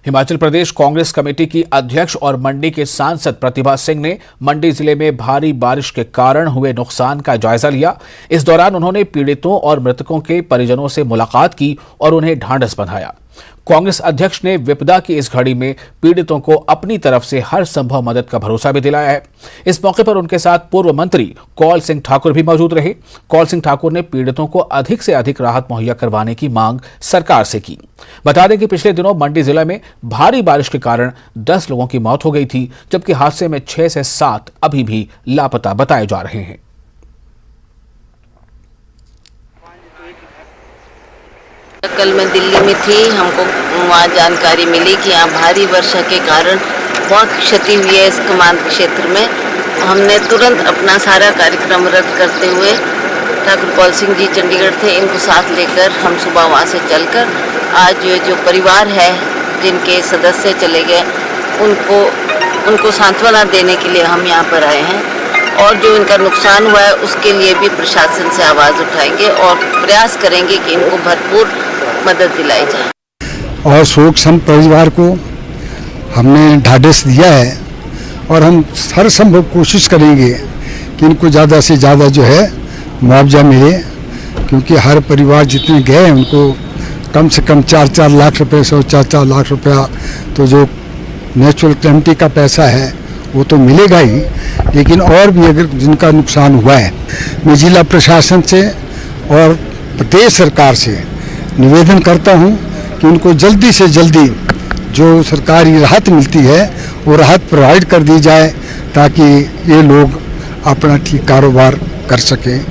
Himachal Pradesh Congress committee की अध्यक्ष और मंडी के सांसद प्रतिभा सिंह ने मंडी जिले में भारी बारिश के कारण हुए नुकसान का जायजा लिया। इस दौरान उन्होंने पीड़ितों और मृतकों के परिजनों से मुलाकात की और उन्हें ढांढस बंधाया। कांग्रेस अध्यक्ष ने विपदा की इस घड़ी में पीड़ितों को अपनी तरफ से हर संभव मदद का भरोसा भी दिलाया है। इस मौके पर उनके साथ पूर्व मंत्री कौल सिंह ठाकुर भी मौजूद रहे। कौल सिंह ठाकुर ने पीड़ितों को अधिक से अधिक राहत मुहैया करवाने की मांग सरकार से की। बता दें कि पिछले दिनों मंडी जिले में भारी बारिश के कारण 10 लोगों की मौत हो गई थी, जबकि हादसे में 6 से 7 अभी भी लापता बताए जा रहे हैं। कल मैं दिल्ली में थी, हमको वहाँ जानकारी मिली कि यहाँ भारी वर्षा के कारण बहुत क्षति हुई है इस कमांद क्षेत्र में। हमने तुरंत अपना सारा कार्यक्रम रद्द करते हुए ठाकुर कौल सिंह जी चंडीगढ़ थे, इनको साथ लेकर हम सुबह वहाँ से चलकर आज जो परिवार है जिनके सदस्य चले गए उनको सांत्वना देने के लिए हम यहाँ पर आए हैं। और जो इनका नुकसान हुआ है उसके लिए भी प्रशासन से आवाज़ उठाएंगे और प्रयास करेंगे कि इनको भरपूर मदद दिलाई जाए। और शोक सम परिवार को हमने ढाढ़स दिया है और हम हर संभव कोशिश करेंगे कि इनको ज़्यादा से ज़्यादा जो है मुआवजा मिले, क्योंकि हर परिवार जितने गए उनको कम से कम 4-4 लाख रुपए, 4 लाख रुपया तो जो नेचुरल कैलेमिटी का पैसा है वो तो मिलेगा ही, लेकिन और भी अगर जिनका नुकसान हुआ है, मैं जिला प्रशासन से और प्रदेश सरकार से निवेदन करता हूं कि उनको जल्दी से जल्दी जो सरकारी राहत मिलती है वो राहत प्रोवाइड कर दी जाए ताकि ये लोग अपना ठीक कारोबार कर सकें।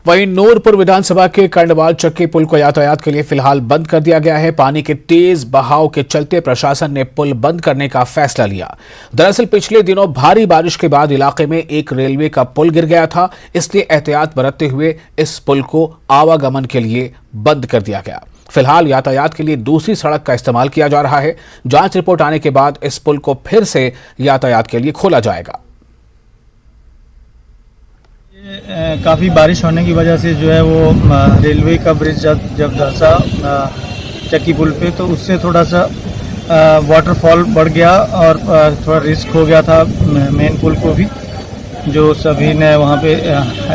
वहीं नूरपुर विधानसभा के कर्णवाल चक्की पुल को यातायात के लिए फिलहाल बंद कर दिया गया है। पानी के तेज बहाव के चलते प्रशासन ने पुल बंद करने का फैसला लिया। दरअसल पिछले दिनों भारी बारिश के बाद इलाके में एक रेलवे का पुल गिर गया था, इसलिए एहतियात बरतते हुए इस पुल को आवागमन के लिए बंद कर दिया गया। फिलहाल यातायात के लिए दूसरी सड़क का इस्तेमाल किया जा रहा है। जांच रिपोर्ट आने के बाद इस पुल को फिर से यातायात के लिए खोला जाएगा। काफ़ी बारिश होने की वजह से जो है वो रेलवे का ब्रिज जब धंसा चक्की पुल पे, तो उससे थोड़ा सा वाटरफॉल बढ़ गया और थोड़ा रिस्क हो गया था मेन पुल को भी। जो सभी ने वहाँ पे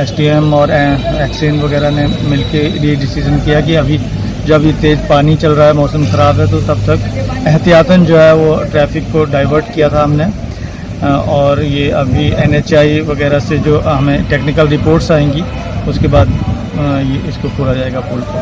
एसडीएम और एक्सचेंज वगैरह ने मिलके ये डिसीजन किया कि अभी जब ये तेज़ पानी चल रहा है, मौसम ख़राब है, तो तब तक एहतियातन जो है वो ट्रैफिक को डाइवर्ट किया था हमने। और ये अभी NHI वगैरह से जो हमें टेक्निकल रिपोर्ट्स आएंगी उसके बाद ये इसको खोला जाएगा पुल को।